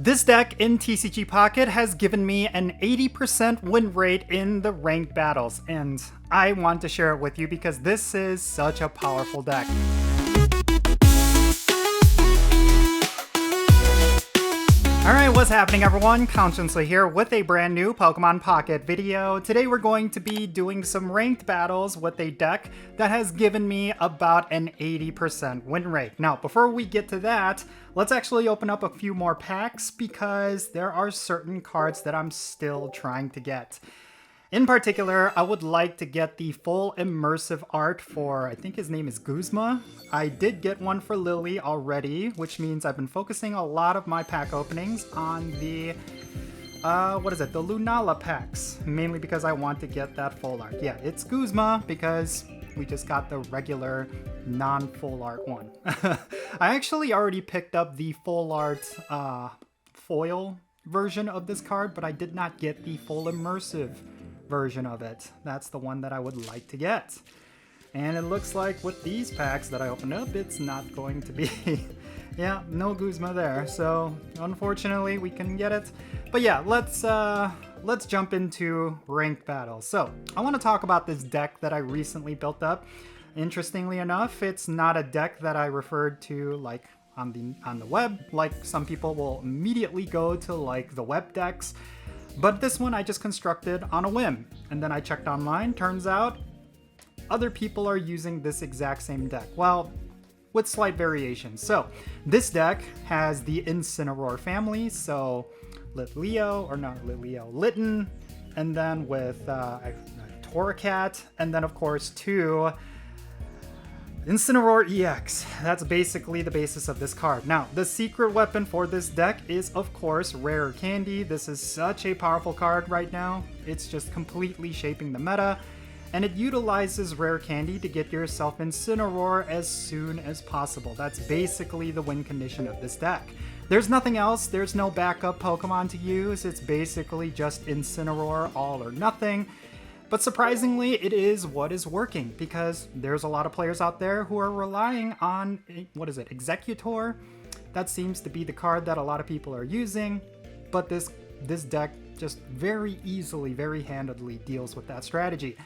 This deck in TCG Pocket has given me an 80% win rate in the ranked battles, and I want to share it with you because this is such a powerful deck. Alright, what's happening everyone? Jinsula here with a brand new Pokemon Pocket video. Today we're going to be doing some ranked battles with a deck that has given me about an 80% win rate. Now, before we get to that, let's actually open up a few more packs because there are certain cards that I'm still trying to get. In particular, I would like to get the full immersive art for, I think his name is Guzma. I did get one for Lily already, which means I've been focusing a lot of my pack openings on the, the Lunala packs, mainly because I want to get that full art. Yeah, it's Guzma because we just got the regular non-full art one. I actually already picked up the full art foil version of this card, but I did not get the full immersive version of it. That's the one that I would like to get. And it looks like with these packs that I opened up, it's not going to be yeah, no Guzma there. So unfortunately we can get it. But yeah, let's jump into ranked battles. So I want to talk about this deck that I recently built up. Interestingly enough, it's not a deck that I referred to like on the web, like some people will immediately go to like the web decks. But this one I just constructed on a whim, and then I checked online. Turns out other people are using this exact same deck, well, with slight variations. So this deck has the Incineroar family, so Litten, and then with Torracat, and then of course two Incineroar EX. That's basically the basis of this card. Now, the secret weapon for this deck is, of course, Rare Candy. This is such a powerful card right now. It's just completely shaping the meta, and it utilizes Rare Candy to get yourself Incineroar as soon as possible. That's basically the win condition of this deck. There's nothing else. There's no backup Pokemon to use. It's basically just Incineroar all or nothing. But surprisingly, it is what is working because there's a lot of players out there who are relying on, Executor? That seems to be the card that a lot of people are using, but this deck just very easily, very handedly deals with that strategy.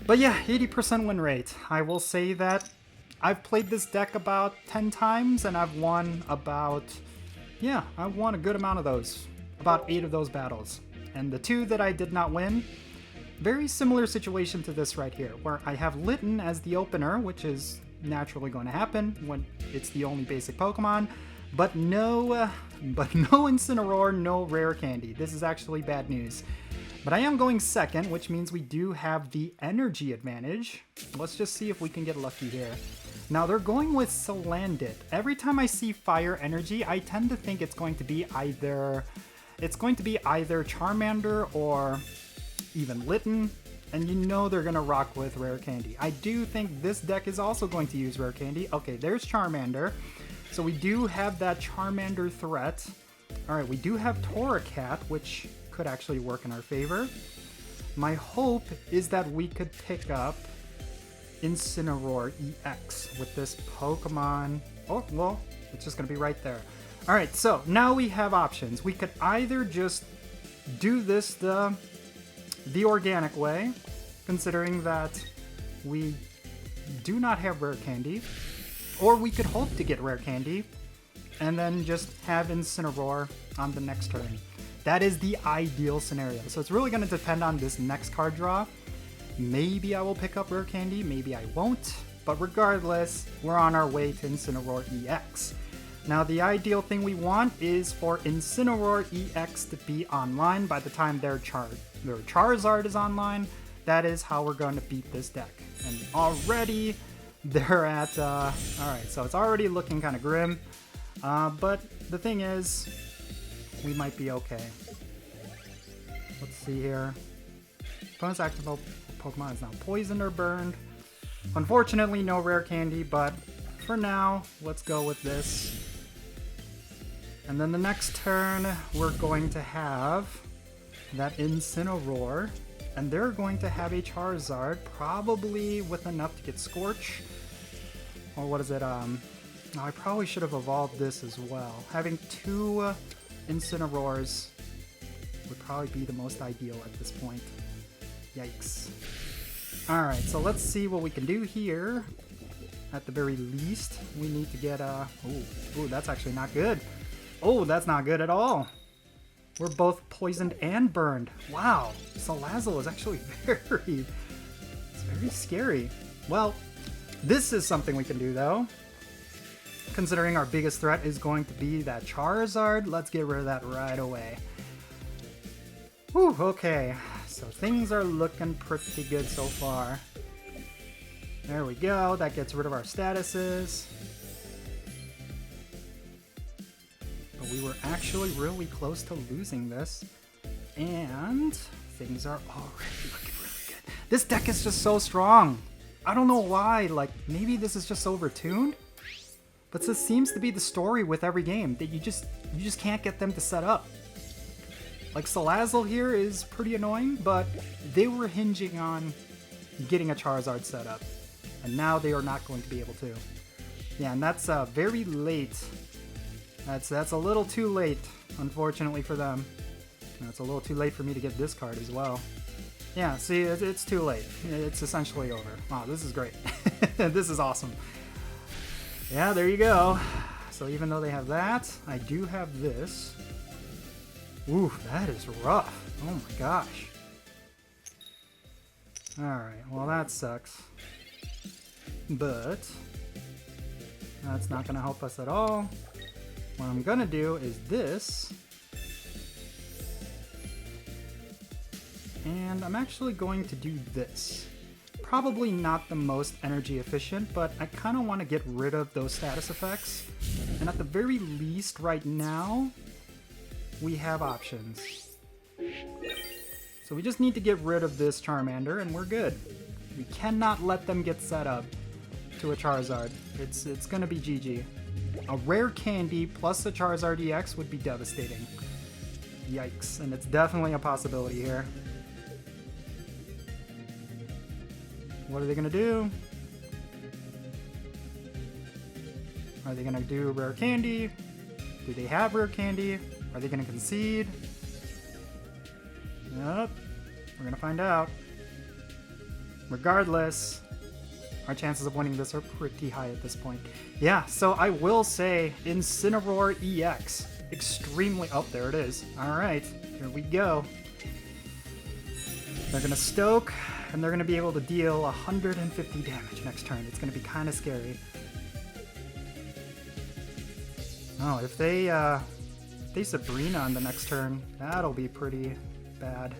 But yeah, 80% win rate. I will say that I've played this deck about 10 times and I've won a good amount of those, about 8 of those battles. And the 2 that I did not win, very similar situation to this right here, where I have Litten as the opener, which is naturally going to happen when it's the only basic Pokemon, but no Incineroar, no Rare Candy. This is actually bad news. But I am going second, which means we do have the energy advantage. Let's just see if we can get lucky here. Now they're going with Salandit. Every time I see Fire Energy, I tend to think it's going to be either Charmander or even Litten, and you know they're gonna rock with Rare Candy. I do think this deck is also going to use Rare Candy. Okay, there's Charmander. So we do have that Charmander threat. Alright, we do have Torracat, which could actually work in our favor. My hope is that we could pick up Incineroar EX with this Pokemon. Oh, well, it's just gonna be right there. Alright, so now we have options. We could either just do this the organic way, considering that we do not have Rare Candy, or we could hope to get Rare Candy and then just have Incineroar on the next turn. That is the ideal scenario. So it's really going to depend on this next card draw. Maybe I will pick up Rare Candy, maybe I won't, but regardless, we're on our way to Incineroar EX. Now, the ideal thing we want is for Incineroar EX to be online by the time their Charizard is online. That is how we're going to beat this deck. And already they're at, alright, so it's already looking kind of grim. But the thing is, we might be okay. Let's see here. Opponent's active Pokemon is now poisoned or burned. Unfortunately, no Rare Candy, but for now, let's go with this. And then the next turn, we're going to have that Incineroar, and they're going to have a Charizard, probably with enough to get Scorch. Or I probably should have evolved this as well. Having two Incineroars would probably be the most ideal at this point. Yikes. Alright, so let's see what we can do here. At the very least, we need to get a... Oh, that's actually not good. Oh, that's not good at all. We're both poisoned and burned. Wow, Salazzle is actually it's very scary. Well, this is something we can do though. Considering our biggest threat is going to be that Charizard, let's get rid of that right away. Whew, okay, so things are looking pretty good so far. There we go, that gets rid of our statuses. But we were actually really close to losing this. And things are already looking really good. This deck is just so strong. I don't know why, like maybe this is just overtuned? But this seems to be the story with every game, that you just can't get them to set up. Like Salazzle here is pretty annoying, but they were hinging on getting a Charizard set up. And now they are not going to be able to. Yeah, and that's very late. That's a little too late, unfortunately for them. And it's a little too late for me to get this card as well. Yeah, see, it's too late. It's essentially over. Wow, this is great. This is awesome. Yeah, there you go. So even though they have that, I do have this. Ooh, that is rough. Oh my gosh. Alright, well that sucks. But that's not going to help us at all. What I'm going to do is this. And I'm actually going to do this. Probably not the most energy efficient, but I kind of want to get rid of those status effects. And at the very least right now, we have options. So we just need to get rid of this Charmander and we're good. We cannot let them get set up to a Charizard. It's gonna be GG. A rare candy plus a Charizard EX would be devastating. Yikes, and it's definitely a possibility here. What are they gonna do? Are they gonna do rare candy? Do they have rare candy? Are they gonna concede? Yep, we're gonna find out. Regardless, our chances of winning this are pretty high at this point. Yeah, so I will say Incineroar EX. Extremely... Oh, there it is. Alright, here we go. They're gonna stoke, and they're gonna be able to deal 150 damage next turn. It's gonna be kind of scary. Oh, if they Sabrina on the next turn, that'll be pretty bad.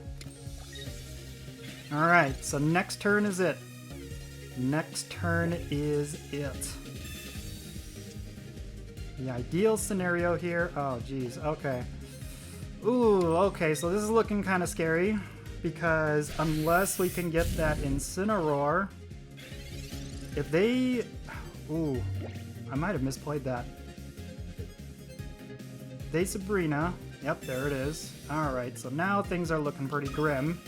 Alright, so next turn is it. Next turn is it. The ideal scenario here... Oh, geez, okay. Ooh, okay, so this is looking kind of scary. Because unless we can get that Incineroar... If they... Ooh, I might have misplayed that. They Sabrina. Yep, there it is. Alright, so now things are looking pretty grim.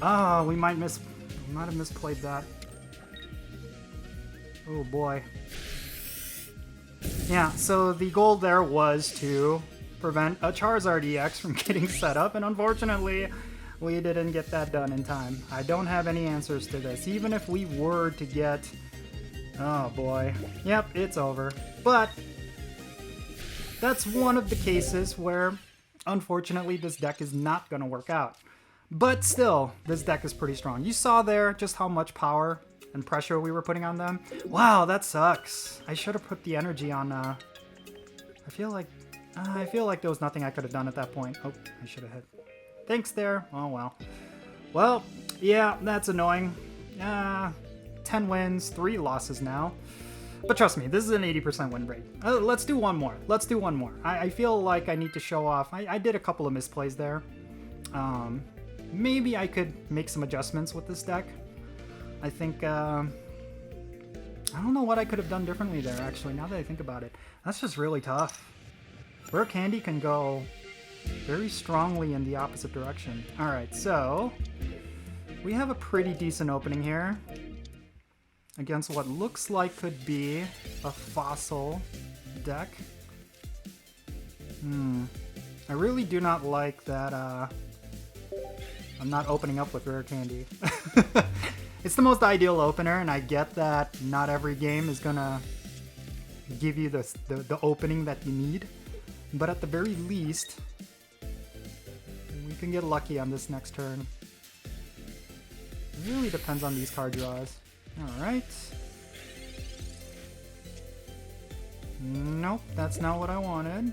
Oh, we might have misplayed that. Oh boy. Yeah, so the goal there was to prevent a Charizard EX from getting set up, and unfortunately, we didn't get that done in time. I don't have any answers to this. Even if we were to get... Oh boy. Yep, it's over. But that's one of the cases where, unfortunately, this deck is not going to work out. But still, this deck is pretty strong. You saw there just how much power and pressure we were putting on them. Wow, that sucks. I should have put the energy on, I feel like there was nothing I could have done at that point. Oh, I should have hit. Thanks there. Oh, well. Well, yeah, that's annoying. 10 wins, 3 losses now. But trust me, this is an 80% win rate. Let's do one more. Let's do one more. I feel like I need to show off. I did a couple of misplays there. Maybe I could make some adjustments with this deck. I think, I don't know what I could have done differently there, actually, now that I think about it. That's just really tough. Rare Candy can go very strongly in the opposite direction. Alright, so we have a pretty decent opening here against what looks like could be a fossil deck. I really do not like that I'm not opening up with rare candy. It's the most ideal opener, and I get that not every game is gonna give you the opening that you need. But at the very least, we can get lucky on this next turn. It really depends on these card draws. Alright. Nope, that's not what I wanted.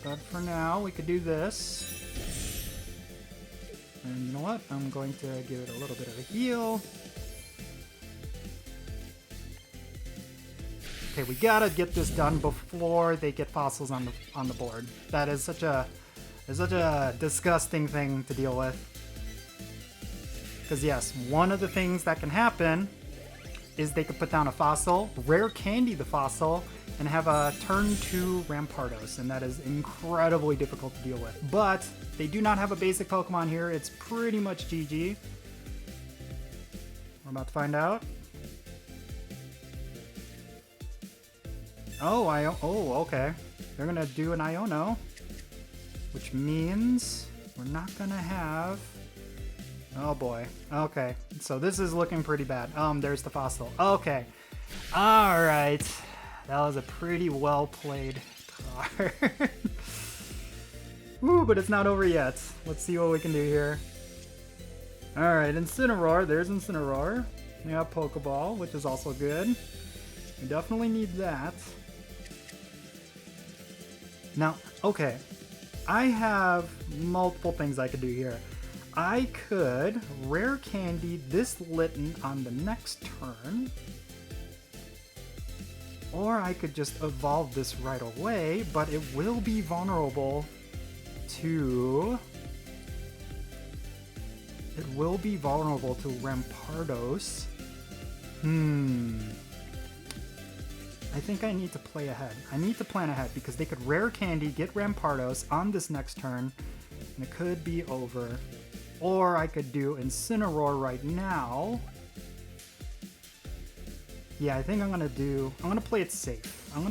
But for now, we could do this. And you know what? I'm going to give it a little bit of a heal. Okay, we gotta get this done before they get fossils on the board. That is such a disgusting thing to deal with. Because yes, one of the things that can happen is they could put down a fossil, rare candy the fossil, and have a turn 2 Rampardos, and that is incredibly difficult to deal with. But they do not have a basic Pokemon here. It's pretty much GG. We're about to find out. Oh, okay. They're gonna do an Iono, which means we're not gonna have... Oh boy. Okay, so this is looking pretty bad. There's the fossil. Okay. Alright. That was a pretty well played card. Woo, but it's not over yet. Let's see what we can do here. Alright, Incineroar. There's Incineroar. We have Pokeball, which is also good. We definitely need that. Now, okay. I have multiple things I could do here. I could rare candy this Litten on the next turn. Or I could just evolve this right away, but it will be vulnerable to... It will be vulnerable to Rampardos. I think I need to play ahead. I need to plan ahead because they could rare candy, get Rampardos on this next turn, and it could be over. Or I could do Incineroar right now. Yeah, I think I'm gonna play it safe. I'm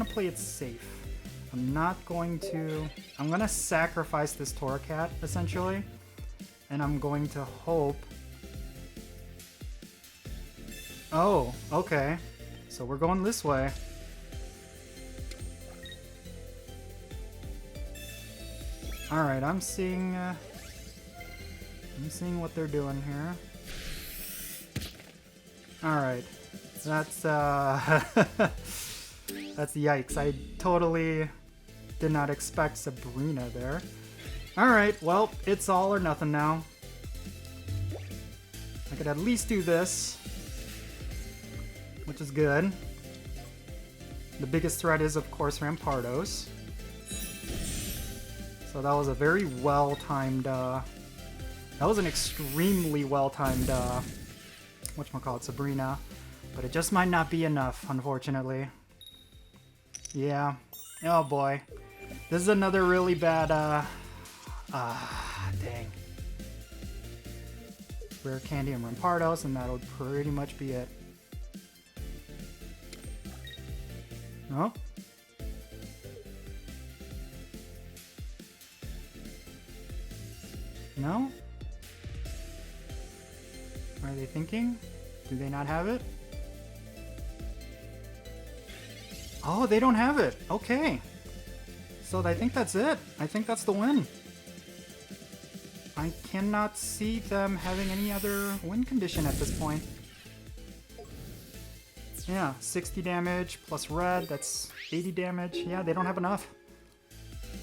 gonna sacrifice this Torracat, essentially. And I'm going to hope... Oh, okay. So we're going this way. Alright, I'm seeing what they're doing here. Alright. That's that's yikes. I totally did not expect Sabrina there. Alright, well, it's all or nothing now. I could at least do this, which is good. The biggest threat is, of course, Rampardos. So that was a very well-timed, that was an extremely well-timed, whatchamacallit, Sabrina. But it just might not be enough, unfortunately. Yeah. Oh boy. This is another really bad, dang. Rare candy and Rampardos, and that'll pretty much be it. Oh. No? Are they thinking? Do they not have it? Oh, they don't have it. Okay. So I think that's it. I think that's the win. I cannot see them having any other win condition at this point. Yeah, 60 damage plus red, that's 80 damage. Yeah, they don't have enough.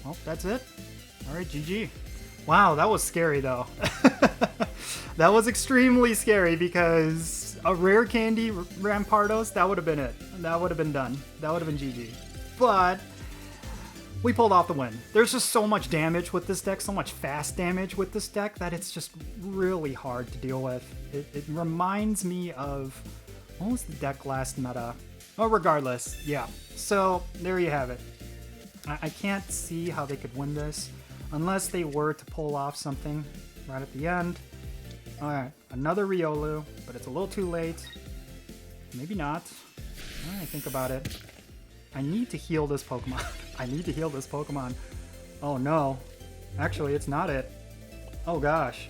Well, that's it. Alright, GG. Wow, that was scary though. That was extremely scary because a rare candy Rampardos, that would have been it. That would have been done. That would have been GG. But we pulled off the win. There's just so much damage with this deck, so much fast damage with this deck that it's just really hard to deal with. It reminds me of... What was the deck last meta? Oh, regardless, yeah. So, there you have it. I can't see how they could win this unless they were to pull off something right at the end. Alright, another Riolu, but it's a little too late. Maybe not. Alright, think about it. I need to heal this Pokemon. I need to heal this Pokemon. Oh no. Actually, it's not it. Oh gosh.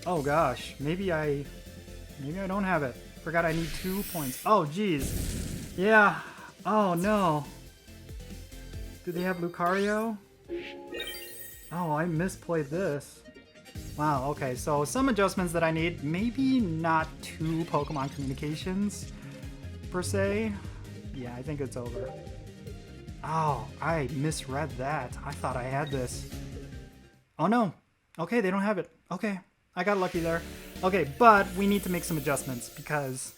Oh gosh. Maybe I don't have it. Forgot I need 2 points. Oh geez. Yeah. Oh no. Do they have Lucario? Oh, I misplayed this. Wow, okay, so some adjustments that I need. Maybe not 2 Pokemon communications, per se. Yeah, I think it's over. Oh, I misread that. I thought I had this. Oh no. Okay, they don't have it. Okay, I got lucky there. Okay, but we need to make some adjustments because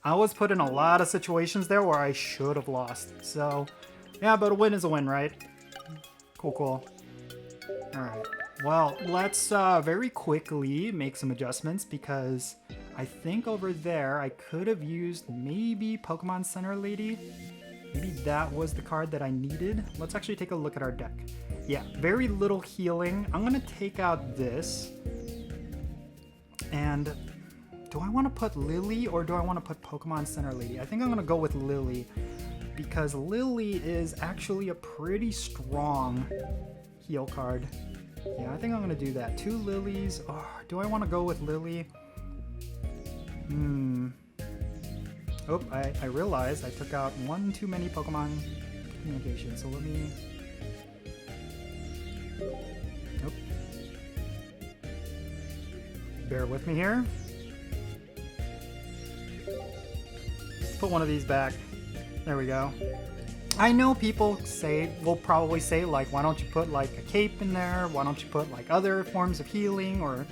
I was put in a lot of situations there where I should have lost. So, yeah, but a win is a win, right? Cool, cool. Alright, well, let's very quickly make some adjustments because I think over there I could have used maybe Pokemon Center Lady. Maybe that was the card that I needed. Let's actually take a look at our deck. Yeah, very little healing. I'm going to take out this. And do I want to put Lily or do I want to put Pokemon Center Lady? I think I'm going to go with Lily because Lily is actually a pretty strong heal card. Yeah, I think I'm going to do that. 2 Lilies. Oh, do I want to go with Lily? Oh, I realized I took out 1 too many Pokemon communication, so let me... Nope. Bear with me here. Put one of these back. There we go. I know people will probably say, like, why don't you put, like, a cape in there? Why don't you put, like, other forms of healing or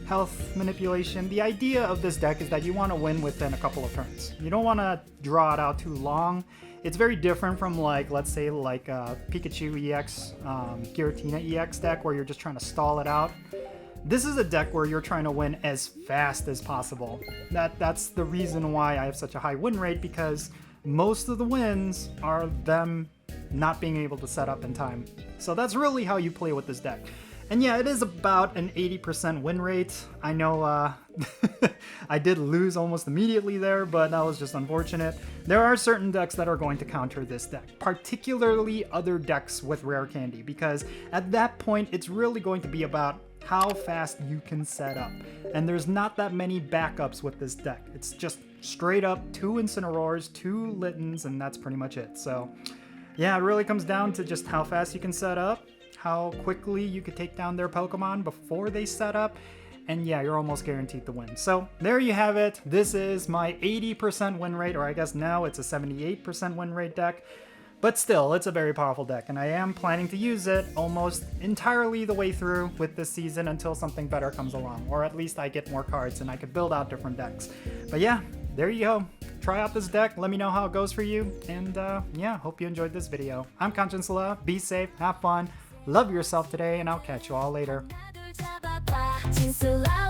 health manipulation? The idea of this deck is that you want to win within a couple of turns. You don't want to draw it out too long. It's very different from, like, let's say, like a Pikachu EX, Giratina EX deck where you're just trying to stall it out. This is a deck where you're trying to win as fast as possible. That's the reason why I have such a high win rate, because most of the wins are them not being able to set up in time. So that's really how you play with this deck. And yeah, it is about an 80% win rate. I know I did lose almost immediately there, but that was just unfortunate. There are certain decks that are going to counter this deck, particularly other decks with rare candy, because at that point, it's really going to be about how fast you can set up. And there's not that many backups with this deck. It's just straight up 2 Incineroars, 2 Littens, and that's pretty much it. So yeah, it really comes down to just how fast you can set up, how quickly you could take down their Pokemon before they set up, and yeah, you're almost guaranteed to win. So there you have it. This is my 80% win rate, or I guess now it's a 78% win rate deck. But still, it's a very powerful deck, and I am planning to use it almost entirely the way through with this season until something better comes along, or at least I get more cards and I could build out different decks. But yeah, there you go. Try out this deck, let me know how it goes for you, and yeah, hope you enjoyed this video. I'm Jinsula, be safe, have fun, love yourself today, and I'll catch you all later. Jinsula.